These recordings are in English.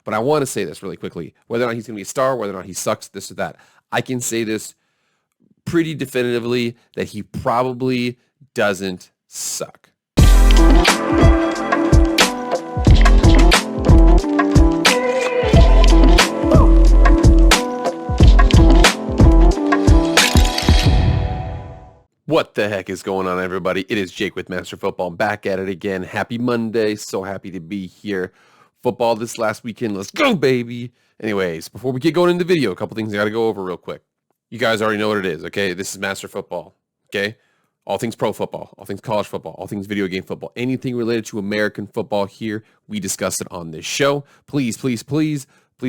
But I want to say this really quickly, whether or not he's going to be a star, whether or not he sucks, this or that. I can say this pretty definitively that he probably doesn't suck. What the heck is going on, everybody? It is Jake with Master Football, back at it again. Happy Monday. So happy to be here. Football this last weekend. Let's go, baby. Anyways, before we get going into the video, a couple things I got to go over real quick. You guys already know what it is, okay? This is Master Football, okay? All things pro football, all things college football, all things video game football, anything related to American football here, we discuss it on this show. Please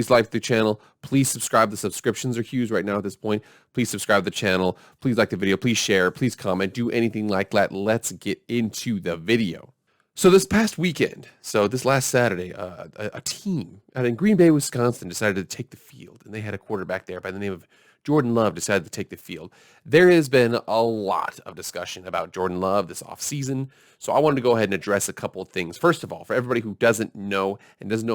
like the channel. Please subscribe. The subscriptions are huge right now at this point. Please subscribe to the channel. Please like the video. Please share. Please comment. Do anything like that. Let's get into the video. So this past weekend, this last Saturday, a team out in Green Bay, Wisconsin decided to take the field, and they had a quarterback there by the name of Jordan Love decided to take the field. There has been a lot of discussion about Jordan Love this offseason, so I wanted to go ahead and address a couple of things. First of all, for everybody who doesn't know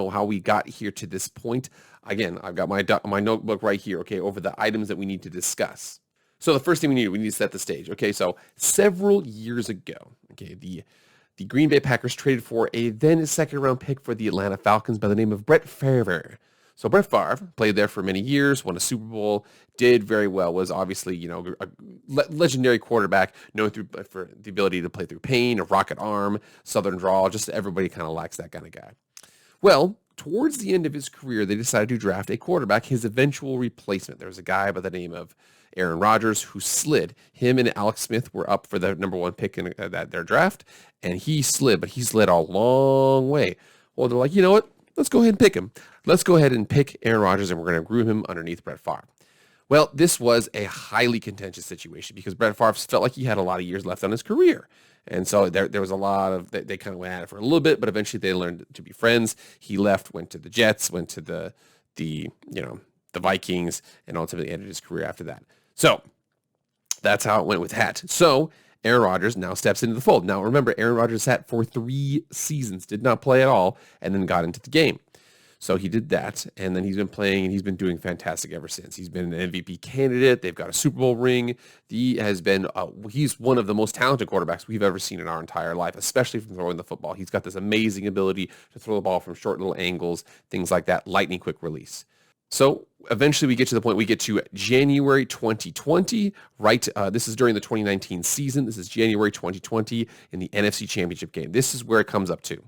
how we got here to this point, again, I've got my notebook right here, okay, over the items that we need to discuss. So the first thing we need to set the stage, okay? So several years ago, okay, the Green Bay Packers traded for a then second-round pick for the Atlanta Falcons by the name of Brett Favre. So Brett Favre played there for many years, won a Super Bowl, did very well, was obviously, a legendary quarterback, known for the ability to play through pain, a rocket arm, southern drawl, just everybody kind of likes that kind of guy. Well, towards the end of his career, they decided to draft a quarterback, his eventual replacement. There was a guy by the name of Aaron Rodgers who slid. Him and Alex Smith were up for the number one pick in their draft, and he slid, but he slid a long way. Well, they're like, you know what? Let's go ahead and pick him. Let's go ahead and pick Aaron Rodgers, and we're going to groom him underneath Brett Favre. Well, this was a highly contentious situation because Brett Favre felt like he had a lot of years left on his career. And so there was a lot of, they kind of went at it for a little bit, but eventually they learned to be friends. He left, went to the Jets, went to the Vikings, and ultimately ended his career after that. So that's how it went with that. So Aaron Rodgers now steps into the fold. Now remember, Aaron Rodgers sat for 3 seasons, did not play at all, and then got into the game. So he did that, and then he's been playing, and he's been doing fantastic ever since. He's been an MVP candidate. They've got a Super Bowl ring. He's one of the most talented quarterbacks we've ever seen in our entire life, especially from throwing the football. He's got this amazing ability to throw the ball from short little angles, things like that, lightning quick release. So eventually we get to the point, we get to January 2020, right? This is during the 2019 season. This is January 2020 in the NFC Championship game. This is where it comes up to.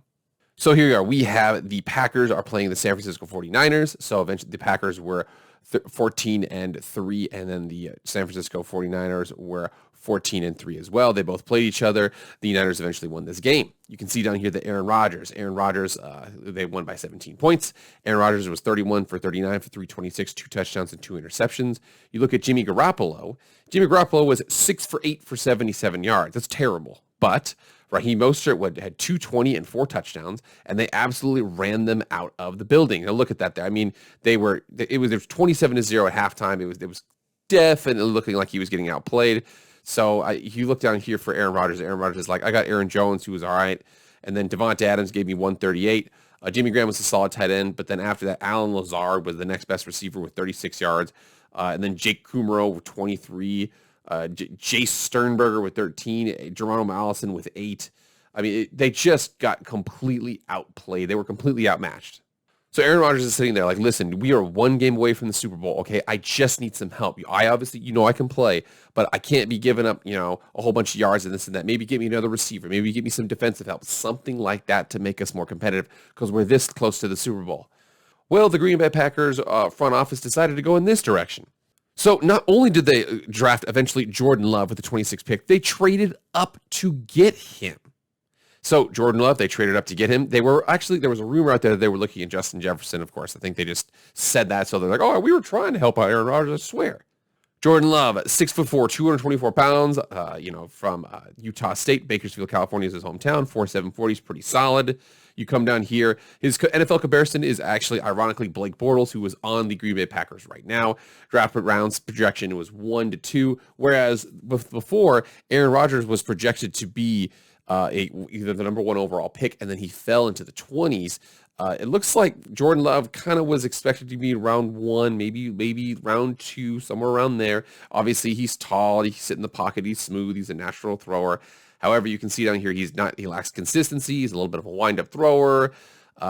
So here we are. We have the Packers are playing the San Francisco 49ers. So eventually the Packers were 14-3, and then the San Francisco 49ers were 14-3 as well. They both played each other. The Niners eventually won this game. You can see down here that Aaron Rodgers, they won by 17 points. Aaron Rodgers was 31 for 39 for 326, 2 touchdowns and 2 interceptions. You look at Jimmy Garoppolo. Jimmy Garoppolo was 6 for 8 for 77 yards. That's terrible. But Raheem Mostert had 220 and 4 touchdowns, and they absolutely ran them out of the building. Now look at that there. I mean, it was 27-0 at halftime. It was definitely looking like he was getting outplayed. So you look down here for Aaron Rodgers. Aaron Rodgers is like, I got Aaron Jones, who was all right, and then Devonta Adams gave me 138. Jimmy Graham was a solid tight end, but then after that, Alan Lazard was the next best receiver with 36 yards, and then Jake Kummerow with 23. Jace Sternberger with 13, Geronimo Allison with 8. I mean, they just got completely outplayed. They were completely outmatched. So Aaron Rodgers is sitting there like, listen, we are 1 game away from the Super Bowl. Okay, I just need some help. I obviously, I can play, but I can't be giving up, a whole bunch of yards and this and that. Maybe give me another receiver. Maybe give me some defensive help, something like that to make us more competitive because we're this close to the Super Bowl. Well, the Green Bay Packers front office decided to go in this direction. So not only did they draft eventually Jordan Love with the 26th pick, they traded up to get him. So Jordan Love, they traded up to get him. There was a rumor out there that they were looking at Justin Jefferson, of course. I think they just said that. So they're like, oh, we were trying to help out Aaron Rodgers, I swear. Jordan Love, 6'4", 224 pounds, from Utah State, Bakersfield, California is his hometown. 4.7 40 is pretty solid. You come down here, his NFL comparison is actually, ironically, Blake Bortles, who was on the Green Bay Packers right now. Draft rounds projection was 1 to 2, whereas before, Aaron Rodgers was projected to be either the number 1 overall pick, and then he fell into the 20s It looks like Jordan Love kind of was expected to be round 1, maybe round 2, somewhere around there. Obviously, he's tall. He can sit in the pocket. He's smooth. He's a natural thrower. However, you can see down here, he lacks consistency. He's a little bit of a wind-up thrower.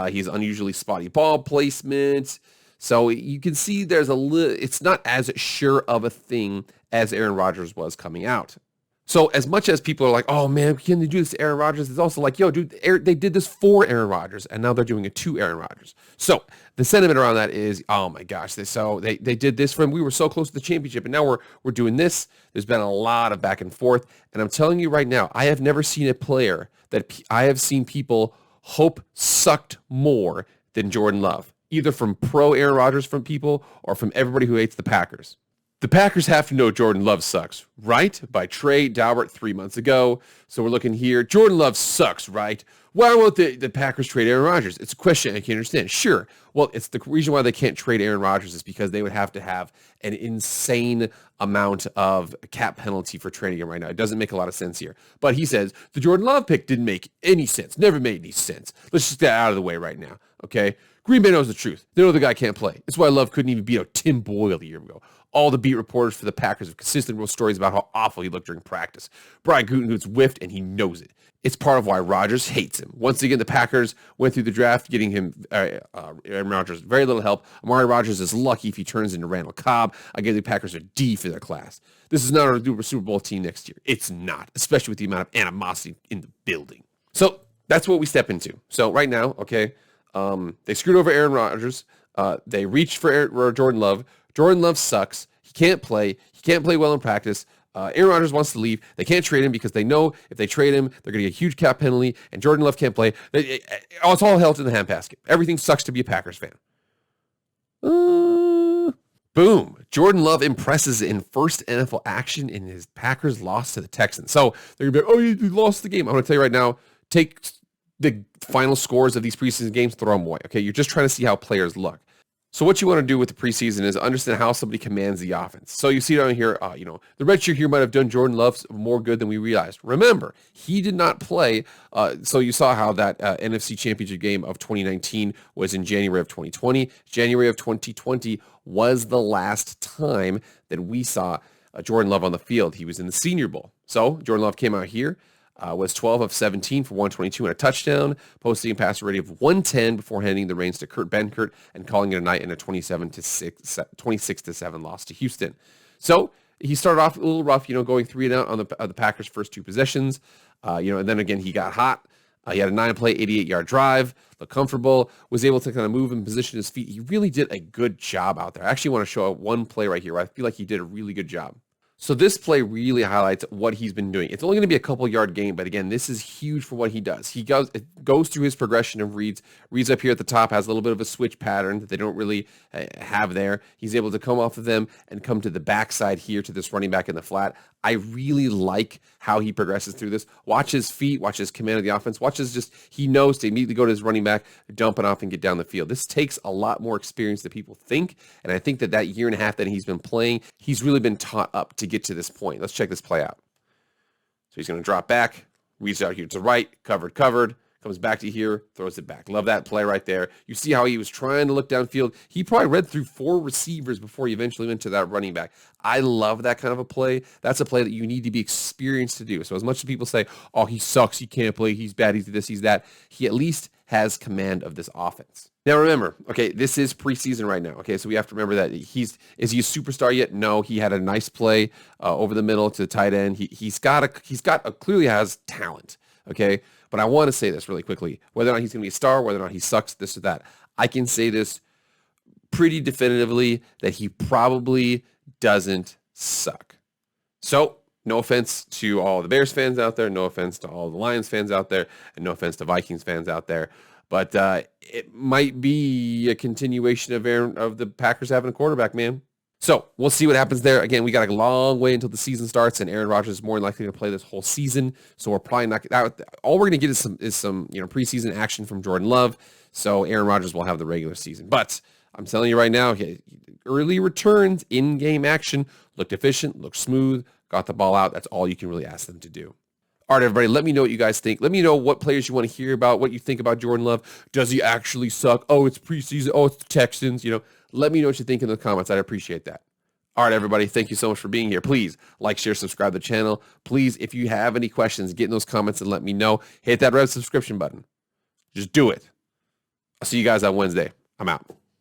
He's unusually spotty ball placement. So you can see it's not as sure of a thing as Aaron Rodgers was coming out. So as much as people are like, oh man, can they do this to Aaron Rodgers? It's also like, yo, dude, they did this for Aaron Rodgers, and now they're doing it to Aaron Rodgers. So the sentiment around that is, oh my gosh, they did this for him. We were so close to the championship, and now we're doing this. There's been a lot of back and forth, and I'm telling you right now, I have never seen a player that I have seen people hope sucked more than Jordan Love, either from pro Aaron Rodgers from people or from everybody who hates the Packers. The Packers have to know Jordan Love sucks, right? By Trey Daubert 3 months ago. So we're looking here. Jordan Love sucks, right? Why won't the Packers trade Aaron Rodgers? It's a question I can understand. Sure. Well, it's the reason why they can't trade Aaron Rodgers is because they would have to have an insane amount of cap penalty for trading him right now. It doesn't make a lot of sense here. But he says the Jordan Love pick didn't make any sense. Never made any sense. Let's just get out of the way right now, okay? Green Bay knows the truth. They know the guy can't play. That's why Love couldn't even beat out Tim Boyle a year ago. All the beat reporters for the Packers have consistent real stories about how awful he looked during practice. Brian Gutekunst whiffed, and he knows it. It's part of why Rodgers hates him. Once again, the Packers went through the draft, getting him Aaron Rodgers very little help. Amari Rodgers is lucky if he turns into Randall Cobb. I give the Packers a D for their class. This is not a Super Bowl team next year. It's not, especially with the amount of animosity in the building. So that's what we step into. So right now, okay, they screwed over Aaron Rodgers. They reached for Jordan Love. Jordan Love sucks. He can't play. He can't play well in practice. Aaron Rodgers wants to leave. They can't trade him because they know if they trade him, they're going to get a huge cap penalty, and Jordan Love can't play. It's all held in the handbasket. Everything sucks to be a Packers fan. Boom. Jordan Love impresses in first NFL action in his Packers loss to the Texans. So they're going to be like, oh, you lost the game. I'm going to tell you right now, take the final scores of these preseason games, throw them away. Okay, you're just trying to see how players look. So what you want to do with the preseason is understand how somebody commands the offense. So you see down here, the red shirt here might have done Jordan Love more good than we realized. Remember, he did not play. So you saw how that NFC Championship game of 2019 was in January of 2020. January of 2020 was the last time that we saw Jordan Love on the field. He was in the Senior Bowl. So Jordan Love came out here. Was 12 of 17 for 122 and a touchdown, posting a passer rating of 110 before handing the reins to Kurt Benkert and calling it a night in a 26-7 loss to Houston. So he started off a little rough, going 3-and-out on the Packers' first 2 possessions, and then again he got hot. He had a 9-play, 88-yard drive, looked comfortable, was able to kind of move and position his feet. He really did a good job out there. I actually want to show one play right here where I feel like he did a really good job. So this play really highlights what he's been doing. It's only going to be a couple-yard gain, but again, this is huge for what he does. He goes through his progression of reads. Reads up here at the top has a little bit of a switch pattern that they don't really have there. He's able to come off of them and come to the backside here to this running back in the flat. I really like how he progresses through this. Watch his feet, watch his command of the offense, he knows to immediately go to his running back, dump it off and get down the field. This takes a lot more experience than people think, and I think that year and a half that he's been playing, he's really been taught up to get to this point. Let's check this play out. So he's going to drop back, reads out here to the right, covered, comes back to here, throws it back. Love that play right there. You see how he was trying to look downfield. He probably read through 4 receivers before he eventually went to that running back. I love that kind of a play. That's a play that you need to be experienced to do. So as much as people say, oh, he sucks, he can't play, he's bad, he's this, he's that, he at least has command of this offense. Now remember, okay, this is preseason right now. Okay, so we have to remember that is he a superstar yet? No, he had a nice play over the middle to the tight end. He's clearly has talent. Okay, but I want to say this really quickly. Whether or not he's going to be a star, whether or not he sucks, this or that, I can say this pretty definitively that he probably doesn't suck. So, no offense to all the Bears fans out there, no offense to all the Lions fans out there, and no offense to Vikings fans out there, but it might be a continuation of the Packers having a quarterback, man. So we'll see what happens there. Again, we got a long way until the season starts, and Aaron Rodgers is more than likely to play this whole season. So we're probably not. All we're going to get is some preseason action from Jordan Love. So Aaron Rodgers will have the regular season. But I'm telling you right now, early returns, in-game action, looked efficient, looked smooth, got the ball out. That's all you can really ask them to do. All right, everybody, let me know what you guys think. Let me know what players you want to hear about, what you think about Jordan Love. Does he actually suck? Oh, it's preseason. Oh, it's the Texans. Let me know what you think in the comments. I'd appreciate that. All right, everybody, thank you so much for being here. Please like, share, subscribe to the channel. Please, if you have any questions, get in those comments and let me know. Hit that red subscription button. Just do it. I'll see you guys on Wednesday. I'm out.